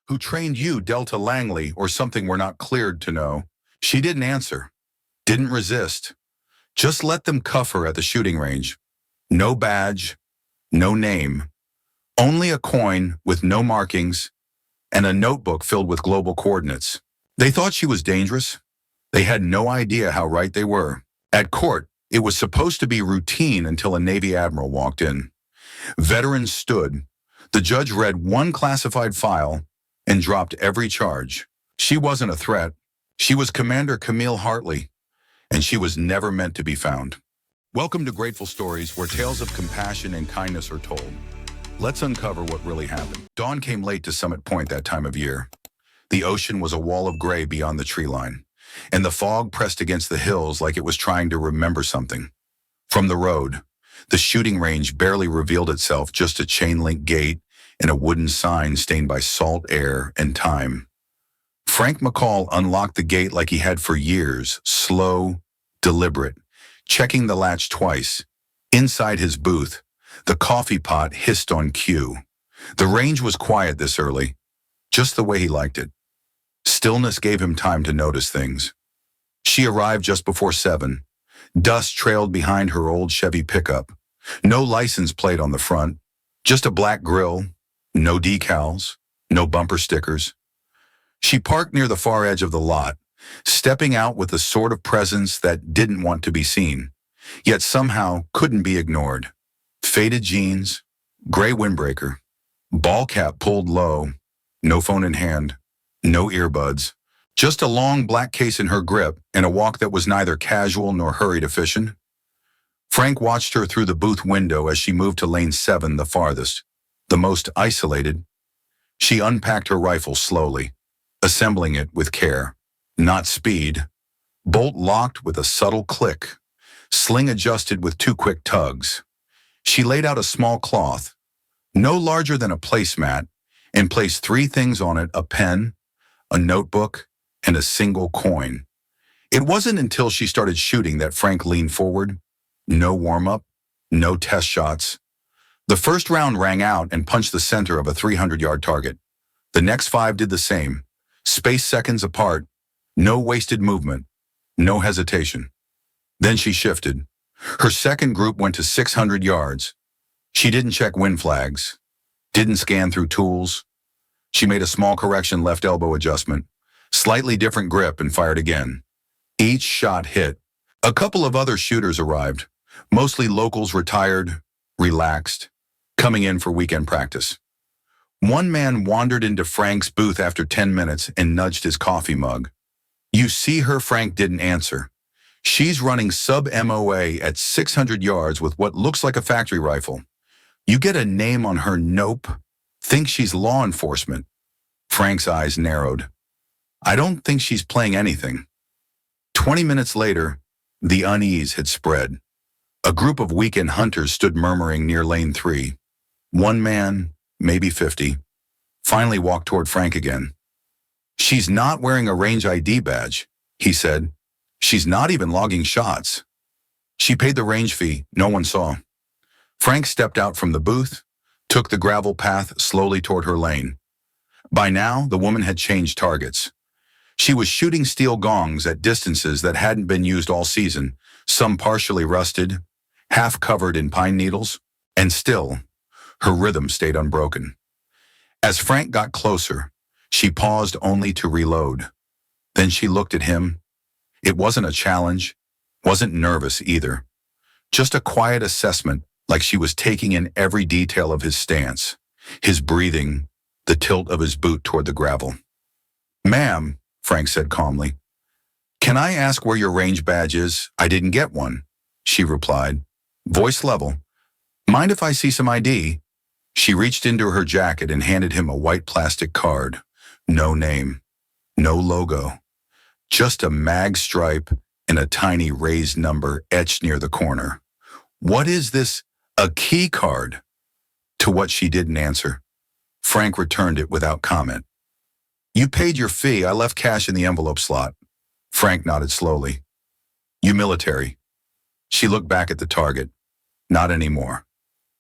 Who trained you, Delta Langley, or something we're not cleared to know? She didn't answer, didn't resist. Just let them cuff her at the shooting range. No badge, no name, only a coin with no markings and a notebook filled with global coordinates. They thought she was dangerous. They had no idea how right they were. At court, it was supposed to be routine until a Navy admiral walked in. Veterans stood. The judge read one classified file and dropped every charge. She wasn't a threat. She was Commander Camille Hartley, and she was never meant to be found. Welcome to Grateful Stories, where tales of compassion and kindness are told. Let's uncover what really happened. Dawn came late to Summit Point that time of year. The ocean was a wall of gray beyond the tree line, and the fog pressed against the hills like it was trying to remember something. From the road, the shooting range barely revealed itself, just a chain-link gate and a wooden sign stained by salt air and time. Frank McCall unlocked the gate like he had for years, slow, deliberate, checking the latch twice. Inside his booth, the coffee pot hissed on cue. The range was quiet this early, just the way he liked it. Stillness gave him time to notice things. She arrived just before 7. Dust trailed behind her old Chevy pickup. No license plate on the front, just a black grill, no decals, no bumper stickers. She parked near the far edge of the lot, stepping out with the sort of presence that didn't want to be seen, yet somehow couldn't be ignored. Faded jeans, gray windbreaker, ball cap pulled low, no phone in hand, no earbuds, just a long black case in her grip and a walk that was neither casual nor hurried efficient. Frank watched her through the booth window as she moved to lane 7, the farthest, the most isolated. She unpacked her rifle slowly, assembling it with care, not speed. Bolt locked with a subtle click, sling adjusted with 2 quick tugs. She laid out a small cloth, no larger than a placemat, and placed 3 things on it: a pen, a notebook, and a single coin. It wasn't until she started shooting that Frank leaned forward. No warm-up, no test shots. The first round rang out and punched the center of a 300-yard target. The next 5 did the same, spaced seconds apart, no wasted movement, no hesitation. Then she shifted. Her second group went to 600 yards. She didn't check wind flags, didn't scan through tools. She made a small correction, left elbow adjustment, slightly different grip, and fired again. Each shot hit. A couple of other shooters arrived, mostly locals, retired, relaxed, coming in for weekend practice. One man wandered into Frank's booth after 10 minutes and nudged his coffee mug. "You see her?" Frank didn't answer. "She's running sub-MOA at 600 yards with what looks like a factory rifle. You get a name on her? Nope. Think she's law enforcement." Frank's eyes narrowed. "I don't think she's playing anything." 20 minutes later, the unease had spread. A group of weekend hunters stood murmuring near lane 3. One man, maybe 50, finally walked toward Frank again. "She's not wearing a range ID badge," he said. "She's not even logging shots." She paid the range fee no one saw. Frank stepped out from the booth, took the gravel path slowly toward her lane. By now, the woman had changed targets. She was shooting steel gongs at distances that hadn't been used all season, some partially rusted, half covered in pine needles, and still, her rhythm stayed unbroken. As Frank got closer, she paused only to reload. Then she looked at him. It wasn't a challenge, wasn't nervous either. Just a quiet assessment, like she was taking in every detail of his stance, his breathing, the tilt of his boot toward the gravel. "Ma'am," Frank said calmly, "can I ask where your range badge is? I didn't get one," she replied, voice level. "Mind if I see some ID?" She reached into her jacket and handed him a white plastic card. No name, no logo, just a mag stripe and a tiny raised number etched near the corner. "What is this? A key card?" To what she didn't answer, Frank returned it without comment. "You paid your fee. I left cash in the envelope slot." Frank nodded slowly. "You military?" She looked back at the target. Not anymore.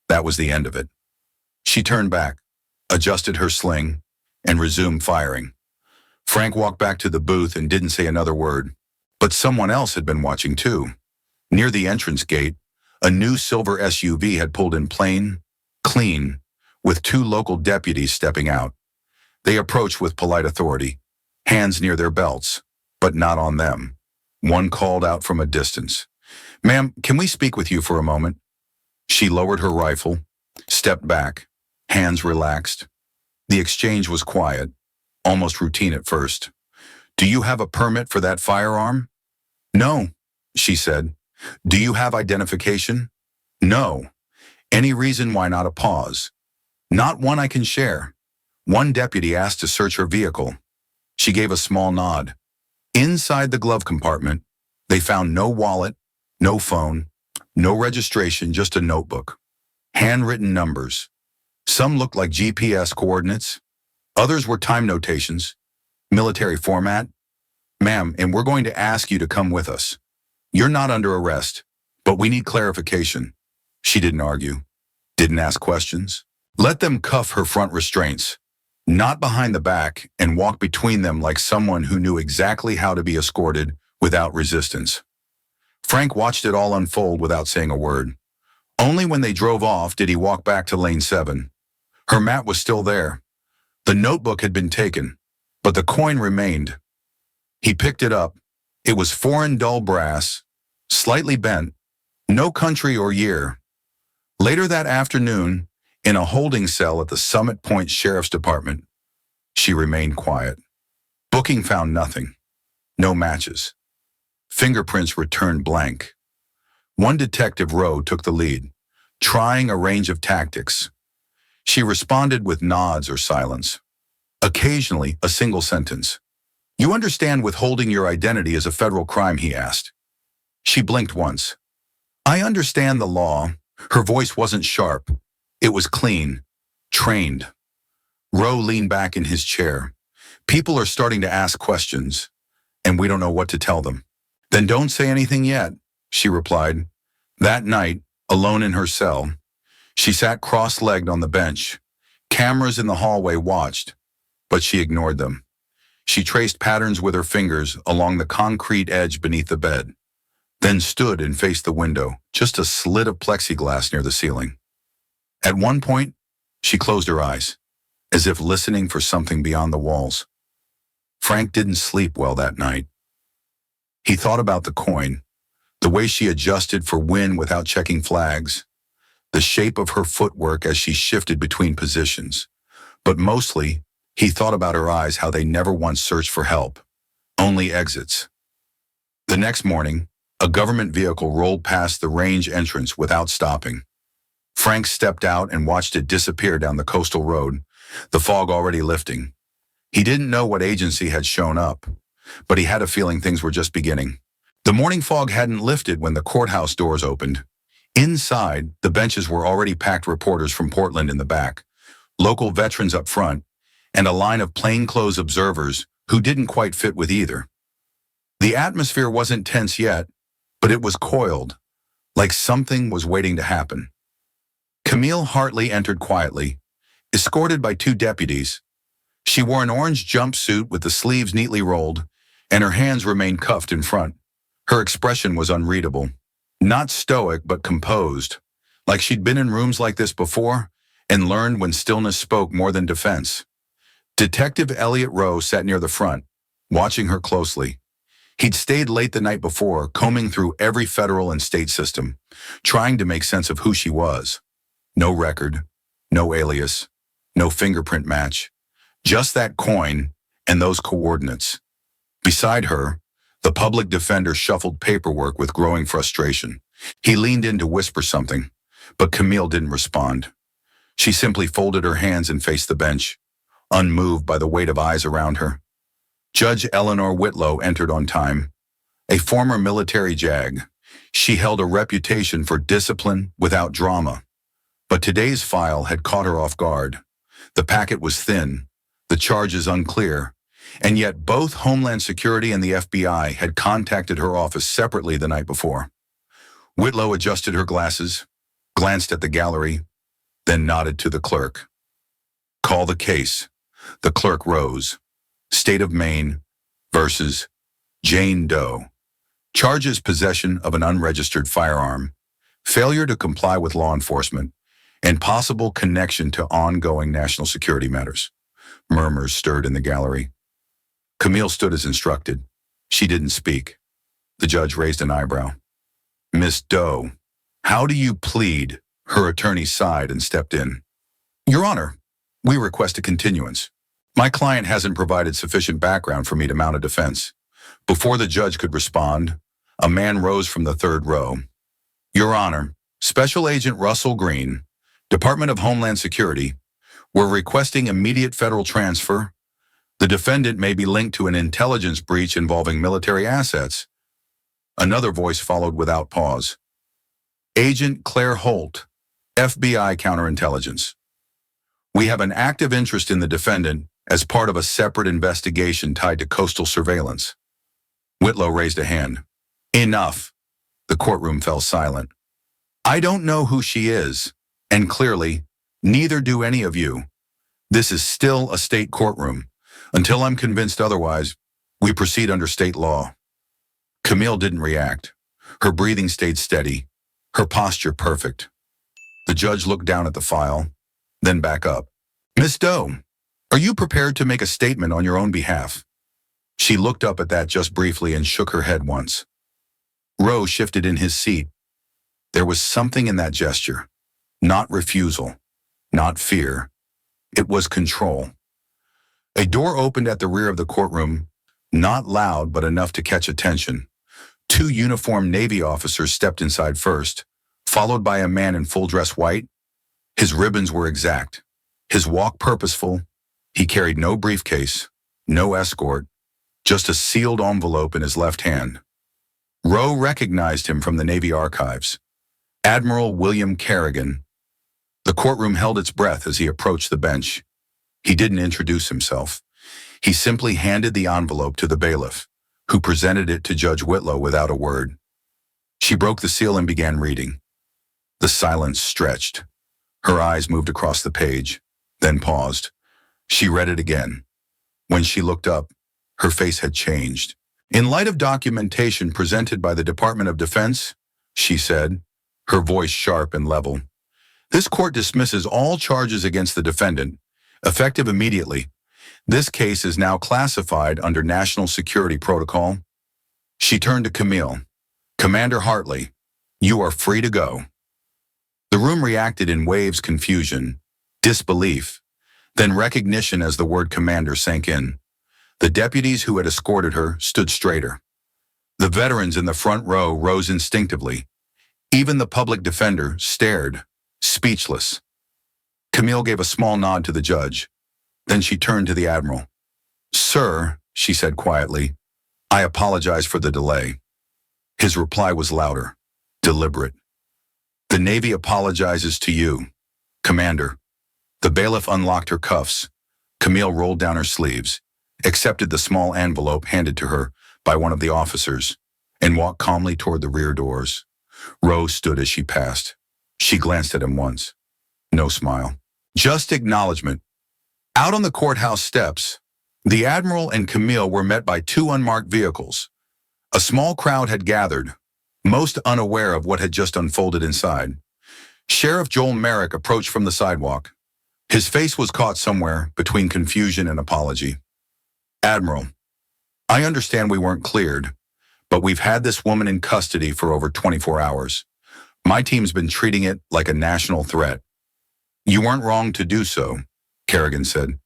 That was the end of it. She turned back, adjusted her sling, and resumed firing. Frank walked back to the booth and didn't say another word. But someone else had been watching too. Near the entrance gate, a new silver SUV had pulled in plain, clean, with 2 local deputies stepping out. They approached with polite authority, hands near their belts, but not on them. One called out from a distance, "Ma'am, can we speak with you for a moment?" She lowered her rifle, stepped back, hands relaxed. The exchange was quiet, almost routine at first. "Do you have a permit for that firearm?" "No," she said. "Do you have identification?" "No." "Any reason why not?" A pause. "Not one I can share." One deputy asked to search her vehicle. She gave a small nod. Inside the glove compartment, they found no wallet, no phone, no registration, just a notebook. Handwritten numbers. Some looked like GPS coordinates. Others were time notations, military format. "Ma'am, and we're going to ask you to come with us. You're not under arrest, but we need clarification." She didn't argue, didn't ask questions. Let them cuff her front restraints, not behind the back, and walk between them like someone who knew exactly how to be escorted without resistance. Frank watched it all unfold without saying a word. Only when they drove off did he walk back to lane 7. Her mat was still there. The notebook had been taken, but the coin remained. He picked it up. It was foreign dull brass, slightly bent, no country or year. Later that afternoon, in a holding cell at the Summit Point Sheriff's Department, she remained quiet. Booking found nothing. No matches. Fingerprints returned blank. One detective, Rowe, took the lead, trying a range of tactics. She responded with nods or silence. Occasionally, a single sentence. "You understand withholding your identity is a federal crime?" he asked. She blinked once. "I understand the law." Her voice wasn't sharp. It was clean, trained. Rowe leaned back in his chair. "People are starting to ask questions, and we don't know what to tell them." "Then don't say anything yet," she replied. That night, alone in her cell, she sat cross-legged on the bench. Cameras in the hallway watched, but she ignored them. She traced patterns with her fingers along the concrete edge beneath the bed, then stood and faced the window, just a slit of plexiglass near the ceiling. At one point, she closed her eyes, as if listening for something beyond the walls. Frank didn't sleep well that night. He thought about the coin, the way she adjusted for wind without checking flags, the shape of her footwork as she shifted between positions. But mostly, he thought about her eyes, how they never once searched for help, only exits. The next morning, a government vehicle rolled past the range entrance without stopping. Frank stepped out and watched it disappear down the coastal road, the fog already lifting. He didn't know what agency had shown up, but he had a feeling things were just beginning. The morning fog hadn't lifted when the courthouse doors opened. Inside, the benches were already packed, reporters from Portland in the back, local veterans up front, and a line of plainclothes observers who didn't quite fit with either. The atmosphere wasn't tense yet, but it was coiled, like something was waiting to happen. Camille Hartley entered quietly, escorted by 2 deputies. She wore an orange jumpsuit with the sleeves neatly rolled, and her hands remained cuffed in front. Her expression was unreadable, not stoic but composed, like she'd been in rooms like this before and learned when stillness spoke more than defense. Detective Elliot Rowe sat near the front, watching her closely. He'd stayed late the night before, combing through every federal and state system, trying to make sense of who she was. No record, no alias, no fingerprint match, just that coin and those coordinates. Beside her, the public defender shuffled paperwork with growing frustration. He leaned in to whisper something, but Camille didn't respond. She simply folded her hands and faced the bench, unmoved by the weight of eyes around her. Judge Eleanor Whitlow entered on time. A former military JAG, she held a reputation for discipline without drama. But today's file had caught her off guard. The packet was thin, the charges unclear, and yet both Homeland Security and the FBI had contacted her office separately the night before. Whitlow adjusted her glasses, glanced at the gallery, then nodded to the clerk. "Call the case." The clerk rose. State of Maine versus Jane Doe. Charges possession of an unregistered firearm, failure to comply with law enforcement, and possible connection to ongoing national security matters. Murmurs stirred in the gallery. Camille stood as instructed. She didn't speak. The judge raised an eyebrow. Miss Doe, how do you plead? Her attorney sighed and stepped in. Your Honor, we request a continuance. My client hasn't provided sufficient background for me to mount a defense. Before the judge could respond, a man rose from the third row. Your Honor, Special Agent Russell Green, Department of Homeland Security, we're requesting immediate federal transfer. The defendant may be linked to an intelligence breach involving military assets. Another voice followed without pause. Agent Claire Holt, FBI Counterintelligence. We have an active interest in the defendant as part of a separate investigation tied to coastal surveillance. Whitlow raised a hand. Enough. The courtroom fell silent. I don't know who she is, and clearly, neither do any of you. This is still a state courtroom. Until I'm convinced otherwise, we proceed under state law. Camille didn't react. Her breathing stayed steady, her posture perfect. The judge looked down at the file, then back up. Miss Doe, are you prepared to make a statement on your own behalf? She looked up at that just briefly and shook her head once. Rowe shifted in his seat. There was something in that gesture. Not refusal, not fear. It was control. A door opened at the rear of the courtroom, not loud but enough to catch attention. Two uniformed Navy officers stepped inside first, followed by a man in full dress white. His ribbons were exact, his walk purposeful. He carried no briefcase, no escort, just a sealed envelope in his left hand. Rowe recognized him from the Navy archives. Admiral William Kerrigan. The courtroom held its breath as he approached the bench. He didn't introduce himself. He simply handed the envelope to the bailiff, who presented it to Judge Whitlow without a word. She broke the seal and began reading. The silence stretched. Her eyes moved across the page, then paused. She read it again. When she looked up, her face had changed. In light of documentation presented by the Department of Defense, she said, her voice sharp and level, this court dismisses all charges against the defendant, effective immediately. This case is now classified under National Security Protocol. She turned to Camille. Commander Hartley, you are free to go. The room reacted in waves: confusion, disbelief, then recognition as the word commander sank in. The deputies who had escorted her stood straighter. The veterans in the front row rose instinctively. Even the public defender stared, speechless. Camille gave a small nod to the judge. Then she turned to the Admiral. Sir, she said quietly, I apologize for the delay. His reply was louder, deliberate. The Navy apologizes to you, Commander. The bailiff unlocked her cuffs. Camille rolled down her sleeves, accepted the small envelope handed to her by one of the officers, and walked calmly toward the rear doors. Rose stood as she passed. She glanced at him once. No smile. Just acknowledgement. Out on the courthouse steps, the Admiral and Camille were met by two unmarked vehicles. A small crowd had gathered, most unaware of what had just unfolded inside. Sheriff Joel Merrick approached from the sidewalk. His face was caught somewhere between confusion and apology. Admiral, I understand we weren't cleared, but we've had this woman in custody for over 24 hours. My team's been treating it like a national threat. You weren't wrong to do so, Kerrigan said.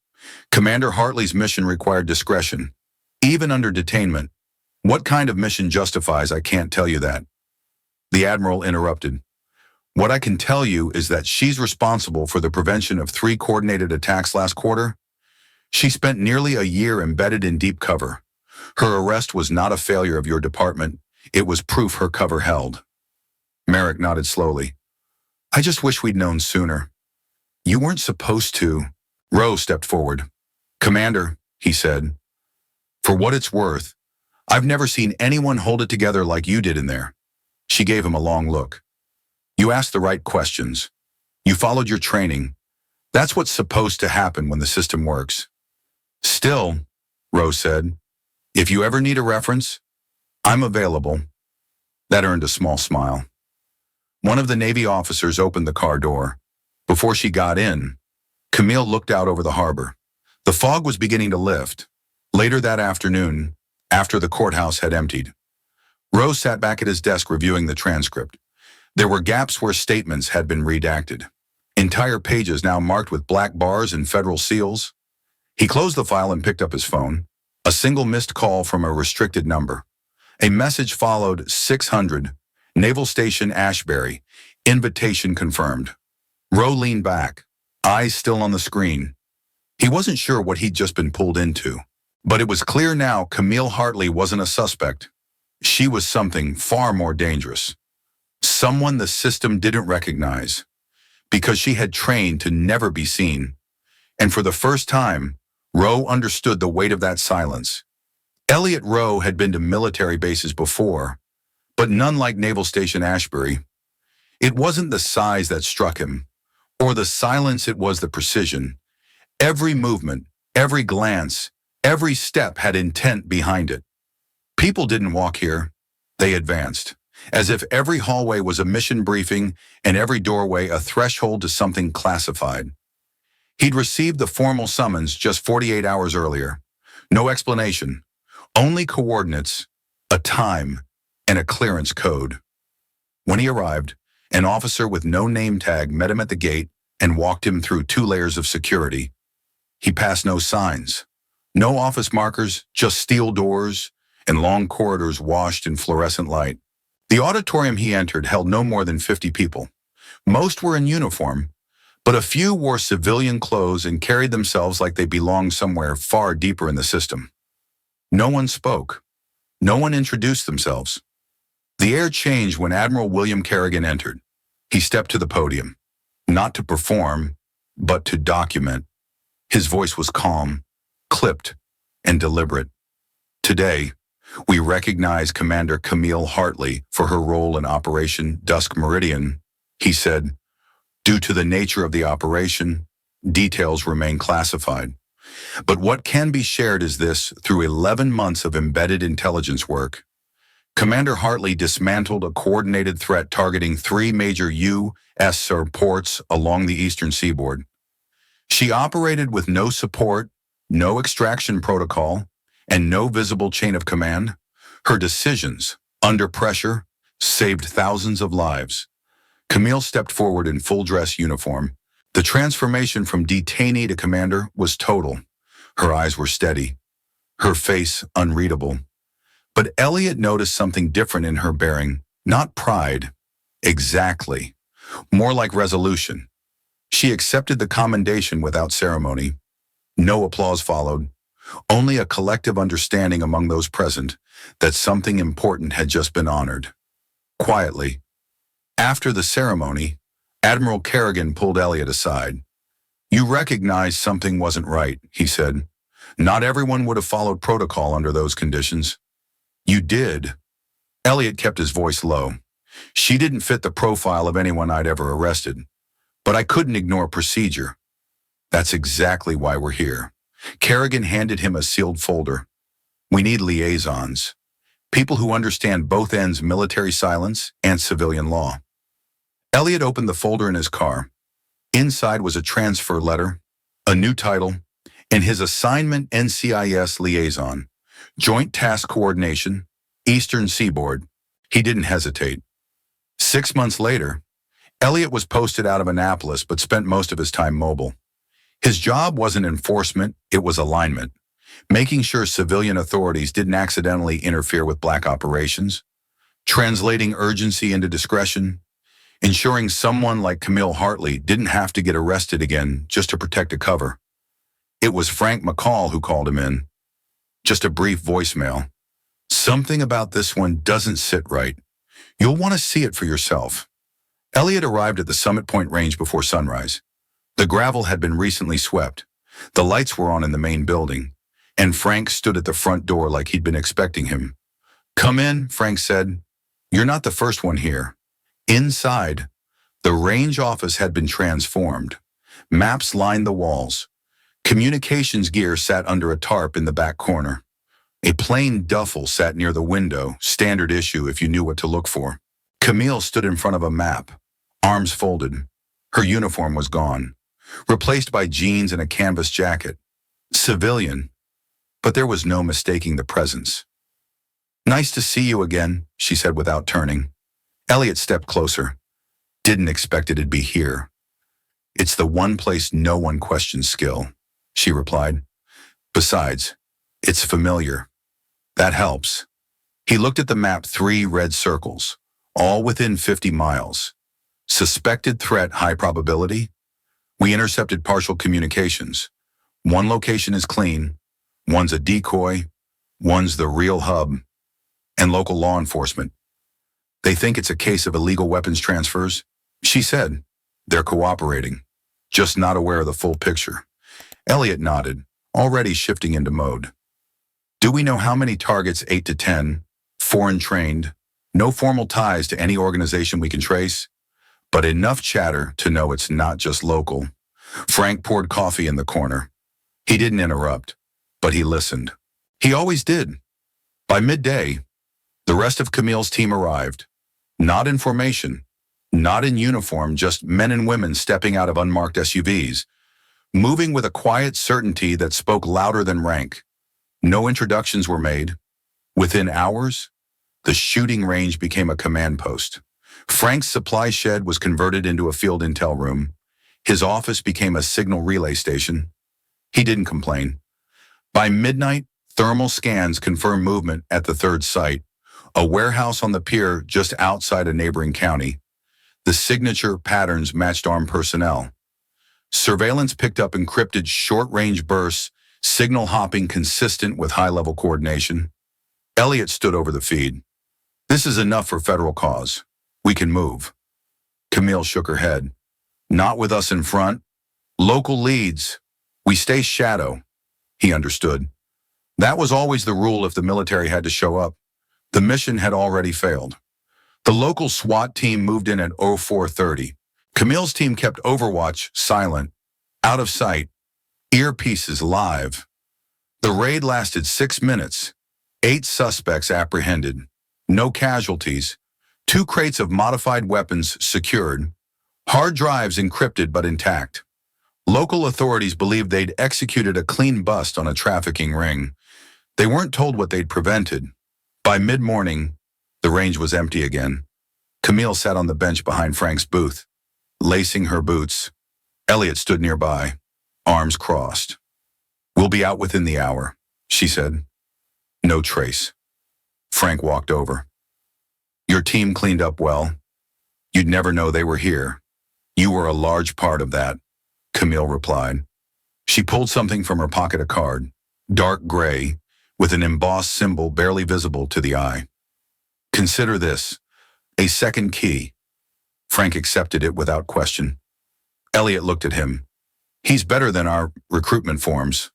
Commander Hartley's mission required discretion, even under detainment. What kind of mission justifies? I can't tell you that. The Admiral interrupted. What I can tell you is that she's responsible for the prevention of 3 coordinated attacks last quarter. She spent nearly a year embedded in deep cover. Her arrest was not a failure of your department. It was proof her cover held. Merrick nodded slowly. I just wish we'd known sooner. You weren't supposed to. Rowe stepped forward. Commander, he said, for what it's worth, I've never seen anyone hold it together like you did in there. She gave him a long look. You asked the right questions. You followed your training. That's what's supposed to happen when the system works. Still, Rose said, if you ever need a reference, I'm available. That earned a small smile. One of the Navy officers opened the car door. Before she got in, Camille looked out over the harbor. The fog was beginning to lift. Later that afternoon, after the courthouse had emptied, Rose sat back at his desk reviewing the transcript. There were gaps where statements had been redacted. Entire pages now marked with black bars and federal seals. He closed the file and picked up his phone. A single missed call from a restricted number. A message followed: 600, Naval Station Ashbury, invitation confirmed. Rowe leaned back, eyes still on the screen. He wasn't sure what he'd just been pulled into. But it was clear now Camille Hartley wasn't a suspect. She was something far more dangerous. Someone the system didn't recognize, because she had trained to never be seen. And for the first time, Rowe understood the weight of that silence. Elliot Rowe had been to military bases before, but none like Naval Station Ashbury. It wasn't the size that struck him, or the silence, it was the precision. Every movement, every glance, every step had intent behind it. People didn't walk here, they advanced, as if every hallway was a mission briefing and every doorway a threshold to something classified. He'd received the formal summons just 48 hours earlier. No explanation, only coordinates, a time, and a clearance code. When he arrived, an officer with no name tag met him at the gate and walked him through 2 layers of security. He passed no signs, no office markers, just steel doors and long corridors washed in fluorescent light. The auditorium he entered held no more than 50 people. Most were in uniform, but a few wore civilian clothes and carried themselves like they belonged somewhere far deeper in the system. No one spoke. No one introduced themselves. The air changed when Admiral William Kerrigan entered. He stepped to the podium, not to perform, but to document. His voice was calm, clipped, and deliberate. Today, we recognize Commander Camille Hartley for her role in Operation Dusk Meridian, he said. Due to the nature of the operation, details remain classified. But what can be shared is this: through 11 months of embedded intelligence work, Commander Hartley dismantled a coordinated threat targeting 3 major U.S. ports along the eastern seaboard. She operated with no support, no extraction protocol, and no visible chain of command. Her decisions, under pressure, saved thousands of lives. Camille stepped forward in full-dress uniform. The transformation from detainee to commander was total. Her eyes were steady, her face unreadable. But Elliot noticed something different in her bearing, not pride. Exactly. More like resolution. She accepted the commendation without ceremony. No applause followed, only a collective understanding among those present that something important had just been honored. Quietly, after the ceremony, Admiral Kerrigan pulled Elliot aside. You recognize something wasn't right, he said. Not everyone would have followed protocol under those conditions. You did. Elliot kept his voice low. She didn't fit the profile of anyone I'd ever arrested. But I couldn't ignore procedure. That's exactly why we're here. Kerrigan handed him a sealed folder. We need liaisons. People who understand both ends: military silence and civilian law. Elliot opened the folder in his car. Inside was a transfer letter, a new title, and his assignment: NCIS liaison, Joint Task Coordination, Eastern Seaboard. He didn't hesitate. 6 months later, Elliot was posted out of Annapolis but spent most of his time mobile. His job wasn't enforcement, it was alignment, making sure civilian authorities didn't accidentally interfere with black operations, translating urgency into discretion, ensuring someone like Camille Hartley didn't have to get arrested again just to protect a cover. It was Frank McCall who called him in. Just a brief voicemail. Something about this one doesn't sit right. You'll want to see it for yourself. Elliot arrived at the Summit Point Range before sunrise. The gravel had been recently swept. The lights were on in the main building, and Frank stood at the front door like he'd been expecting him. Come in, Frank said. You're not the first one here. Inside, the range office had been transformed. Maps lined the walls. Communications gear sat under a tarp in the back corner. A plain duffel sat near the window, standard issue if you knew what to look for. Camille stood in front of a map, arms folded. Her uniform was gone, replaced by jeans and a canvas jacket. Civilian, but there was no mistaking the presence. "Nice to see you again," she said without turning. Elliot stepped closer. "Didn't expect it'd be here." "It's the one place no one questions skill," she replied. "Besides, it's familiar. That helps." He looked at the map, 3 red circles, all within 50 miles. Suspected threat, high probability. We intercepted partial communications. One location is clean, one's a decoy, one's the real hub, and local law enforcement. They think it's a case of illegal weapons transfers, she said. They're cooperating, just not aware of the full picture. Elliot nodded, already shifting into mode. "Do we know how many targets? 8 to 10, foreign trained, no formal ties to any organization we can trace, but enough chatter to know it's not just local." Frank poured coffee in the corner. He didn't interrupt, but he listened. He always did. By midday, the rest of Camille's team arrived. Not in formation, not in uniform, just men and women stepping out of unmarked SUVs, moving with a quiet certainty that spoke louder than rank. No introductions were made. Within hours, the shooting range became a command post. Frank's supply shed was converted into a field intel room. His office became a signal relay station. He didn't complain. By midnight, thermal scans confirmed movement at the 3rd site, a warehouse on the pier just outside a neighboring county. The signature patterns matched armed personnel. Surveillance picked up encrypted short-range bursts, signal hopping consistent with high-level coordination. Elliot stood over the feed. "This is enough for federal cause. We can move." Camille shook her head. "Not with us in front. Local leads. We stay shadow." He understood. That was always the rule if the military had to show up. The mission had already failed. The local SWAT team moved in at 04:30. Camille's team kept Overwatch silent, out of sight, earpieces live. The raid lasted 6 minutes. 8 suspects apprehended. No casualties. 2 crates of modified weapons secured. Hard drives encrypted but intact. Local authorities believed they'd executed a clean bust on a trafficking ring. They weren't told what they'd prevented. By mid-morning, the range was empty again. Camille sat on the bench behind Frank's booth, lacing her boots. Elliot stood nearby, arms crossed. "We'll be out within the hour," she said. No trace. Frank walked over. "Your team cleaned up well. You'd never know they were here. You were a large part of that," Camille replied. She pulled something from her pocket, a card, dark gray, with an embossed symbol barely visible to the eye. "Consider this, a second key." Frank accepted it without question. Elliot looked at him. "He's better than our recruitment forms."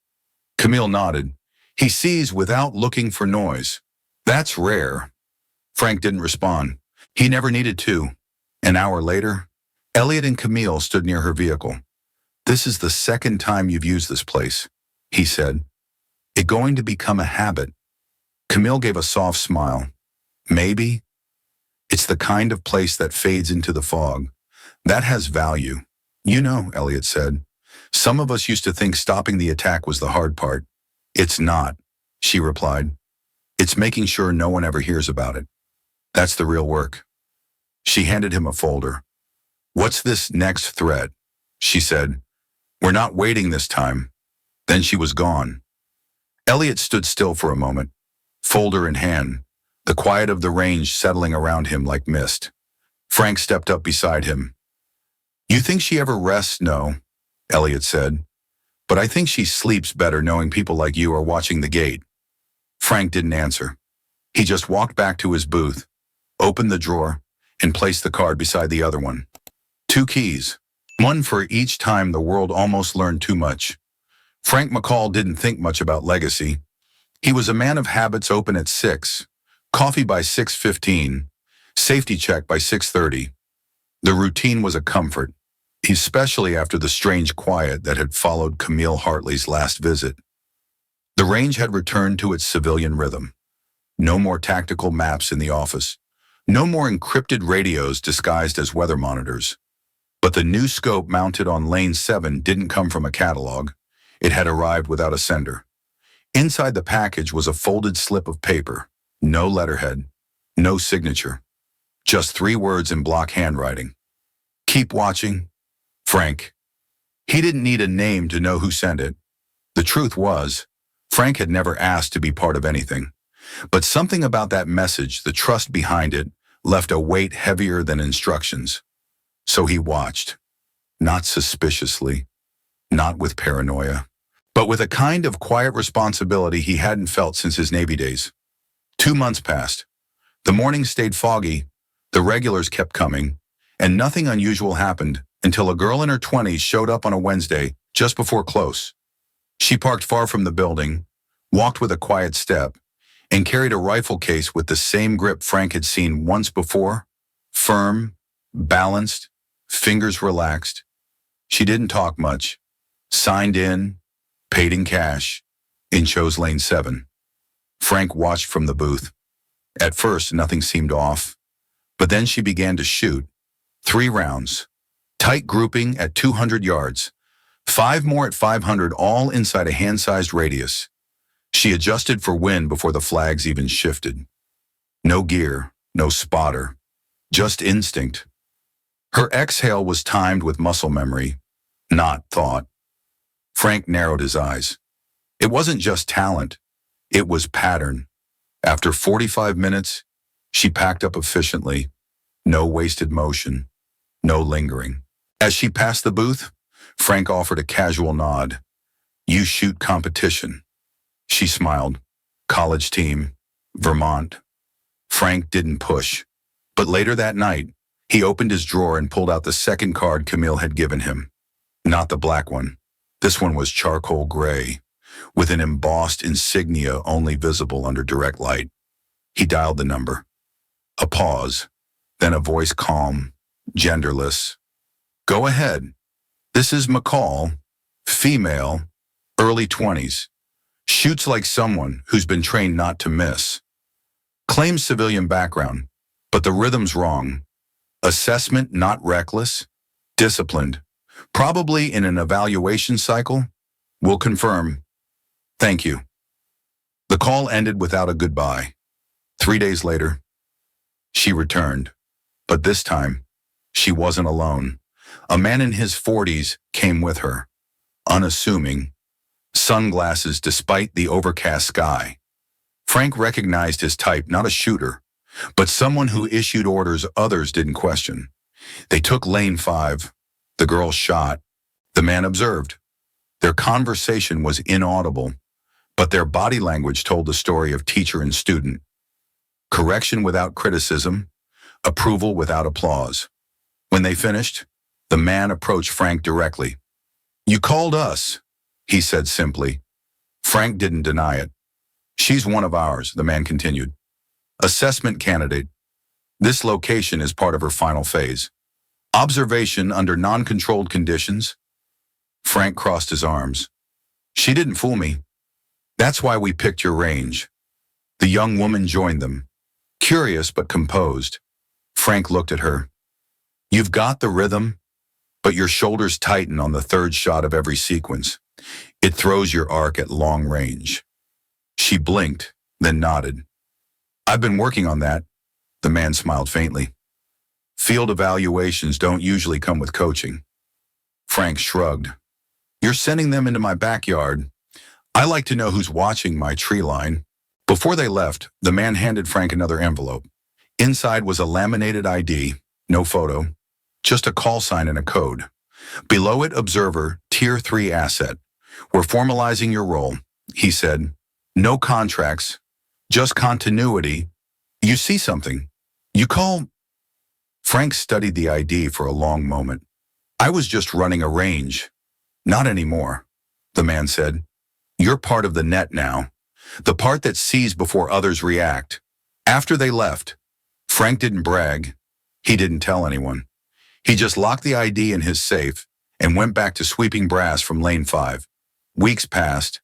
Camille nodded. "He sees without looking for noise. That's rare." Frank didn't respond. He never needed to. An hour later, Elliot and Camille stood near her vehicle. "This is the 2nd time you've used this place," he said. "It's going to become a habit." Camille gave a soft smile. "Maybe. It's the kind of place that fades into the fog. That has value." "You know," Elliot said, "some of us used to think stopping the attack was the hard part." "It's not," she replied. "It's making sure no one ever hears about it. That's the real work." She handed him a folder. "What's this next threat?" she said. "We're not waiting this time." Then she was gone. Elliot stood still for a moment, folder in hand, the quiet of the range settling around him like mist. Frank stepped up beside him. "You think she ever rests?" "No," Elliot said. "But I think she sleeps better knowing people like you are watching the gate." Frank didn't answer. He just walked back to his booth, opened the drawer, and placed the card beside the other one. 2 keys, one for each time the world almost learned too much. Frank McCall didn't think much about legacy. He was a man of habits. Open at 6, coffee by 6:15, safety check by 6:30. The routine was a comfort. especially after the strange quiet that had followed Camille Hartley's last visit. The range had returned to its civilian rhythm. No more tactical maps in the office. No more encrypted radios disguised as weather monitors. But the new scope mounted on Lane 7 didn't come from a catalog. It had arrived without a sender. Inside the package was a folded slip of paper. No letterhead. No signature. Just 3 words in block handwriting. Keep watching. Frank. He didn't need a name to know who sent it. The truth was, Frank had never asked to be part of anything. But something about that message, the trust behind it, left a weight heavier than instructions. So he watched. Not suspiciously. Not with paranoia. But with a kind of quiet responsibility he hadn't felt since his Navy days. 2 months passed. The mornings stayed foggy. The regulars kept coming. And nothing unusual happened until a girl in her 20s showed up on a Wednesday just before close. She parked far from the building, walked with a quiet step, and carried a rifle case with the same grip Frank had seen once before. Firm, balanced, fingers relaxed. She didn't talk much. Signed in, paid in cash, and chose Lane 7. Frank watched from the booth. At first, nothing seemed off, but then she began to shoot. 3 rounds, tight grouping at 200 yards, 5 more at 500, all inside a hand-sized radius. She adjusted for wind before the flags even shifted. No gear, no spotter, just instinct. Her exhale was timed with muscle memory, not thought. Frank narrowed his eyes. It wasn't just talent, it was pattern. After 45 minutes, she packed up efficiently. No wasted motion, no lingering. As she passed the booth, Frank offered a casual nod. You shoot competition. She smiled. College team, Vermont. Frank didn't push. But later that night, he opened his drawer and pulled out the second card Camille had given him. Not the black one. This one was charcoal gray, with an embossed insignia only visible under direct light. He dialed the number. A pause, then a voice calm, genderless. Go ahead. This is McCall, female, early 20s. Shoots like someone who's been trained not to miss. Claims civilian background, but the rhythm's wrong. Assessment not reckless, disciplined. Probably in an evaluation cycle. We'll confirm. Thank you. The call ended without a goodbye. 3 days later, she returned. But this time, she wasn't alone. A man in his 40s came with her. Unassuming. Sunglasses despite the overcast sky. Frank recognized his type, not a shooter, but someone who issued orders others didn't question. They took Lane 5. The girl shot. The man observed. Their conversation was inaudible, but their body language told the story of teacher and student. Correction without criticism, approval without applause. When they finished, the man approached Frank directly. You called us, he said simply. Frank didn't deny it. She's one of ours, the man continued. Assessment candidate. This location is part of her final phase. Observation under non-controlled conditions. Frank crossed his arms. She didn't fool me. That's why we picked your range. The young woman joined them. Curious but composed. Frank looked at her. You've got the rhythm, but your shoulders tighten on the third shot of every sequence. It throws your arc at long range. She blinked, then nodded. I've been working on that. The man smiled faintly. Field evaluations don't usually come with coaching. Frank shrugged. You're sending them into my backyard. I like to know who's watching my tree line. Before they left, the man handed Frank another envelope. Inside was a laminated ID, no photo, just a call sign and a code. Below it, observer, Tier 3 asset. We're formalizing your role, he said. No contracts, just continuity. You see something. You call. Frank studied the ID for a long moment. I was just running a range. Not anymore, the man said. You're part of the net now. The part that sees before others react. After they left, Frank didn't brag. He didn't tell anyone. He just locked the ID in his safe and went back to sweeping brass from lane 5. Weeks passed.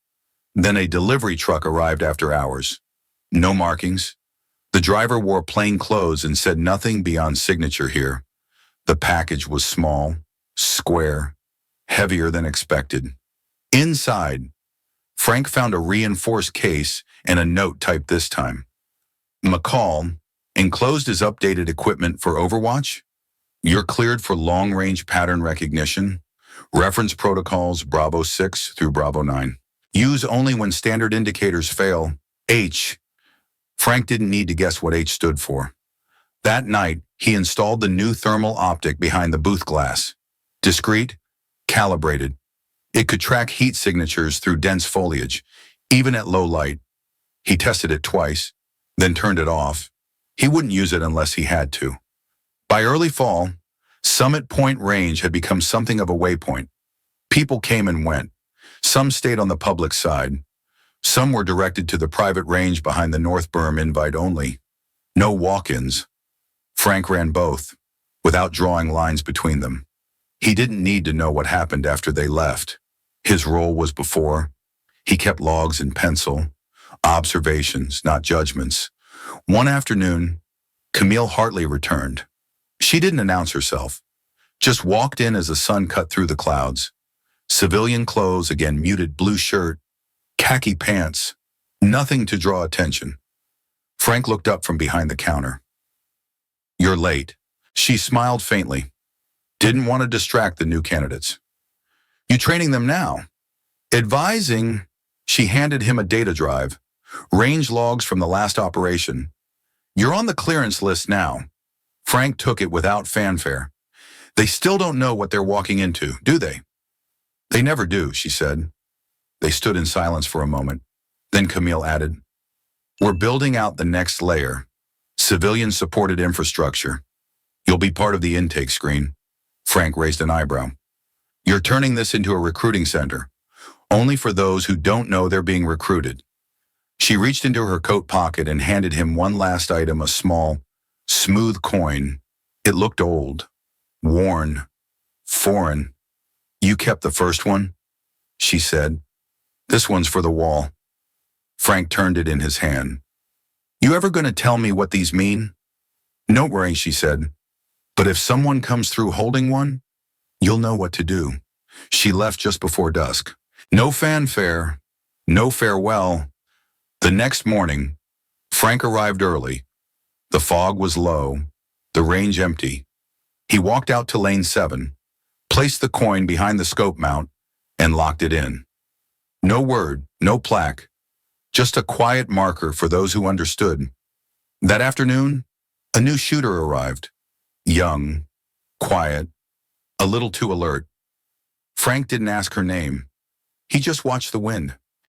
Then a delivery truck arrived after hours. No markings. The driver wore plain clothes and said nothing beyond signature here. The package was small, square, heavier than expected. Inside, Frank found a reinforced case and a note typed this time. McCall, enclosed is updated equipment for Overwatch. You're cleared for long-range pattern recognition. Reference protocols Bravo 6 through Bravo 9. Use only when standard indicators fail. H. Frank didn't need to guess what H stood for. That night, he installed the new thermal optic behind the booth glass. Discreet, calibrated. It could track heat signatures through dense foliage, even at low light. He tested it twice, then turned it off. He wouldn't use it unless he had to. By early fall, Summit Point Range had become something of a waypoint. People came and went. Some stayed on the public side. Some were directed to the private range behind the North Berm, invite only. No walk-ins. Frank ran both, without drawing lines between them. He didn't need to know what happened after they left. His role was before. He kept logs in pencil, observations, not judgments. One afternoon, Camille Hartley returned. She didn't announce herself, just walked in as the sun cut through the clouds. Civilian clothes, again muted blue shirt, khaki pants, nothing to draw attention. Frank looked up from behind the counter. You're late. She smiled faintly. Didn't want to distract the new candidates. You training them now? Advising, she handed him a data drive. Range logs from the last operation. You're on the clearance list now. Frank took it without fanfare. They still don't know what they're walking into, do they? They never do, she said. They stood in silence for a moment. Then Camille added, We're building out the next layer, civilian-supported infrastructure. You'll be part of the intake screen. Frank raised an eyebrow. You're turning this into a recruiting center, only for those who don't know they're being recruited. She reached into her coat pocket and handed him one last item, a small, smooth coin. It looked old, worn, foreign. You kept the first one? She said. This one's for the wall. Frank turned it in his hand. You ever gonna tell me what these mean? Don't worry, she said. But if someone comes through holding one, you'll know what to do. She left just before dusk. No fanfare, no farewell. The next morning, Frank arrived early. The fog was low, the range empty. He walked out to lane 7, placed the coin behind the scope mount, and locked it in. No word, no plaque, just a quiet marker for those who understood. That afternoon, a new shooter arrived. Young, quiet, a little too alert. Frank didn't ask her name. He just watched the wind.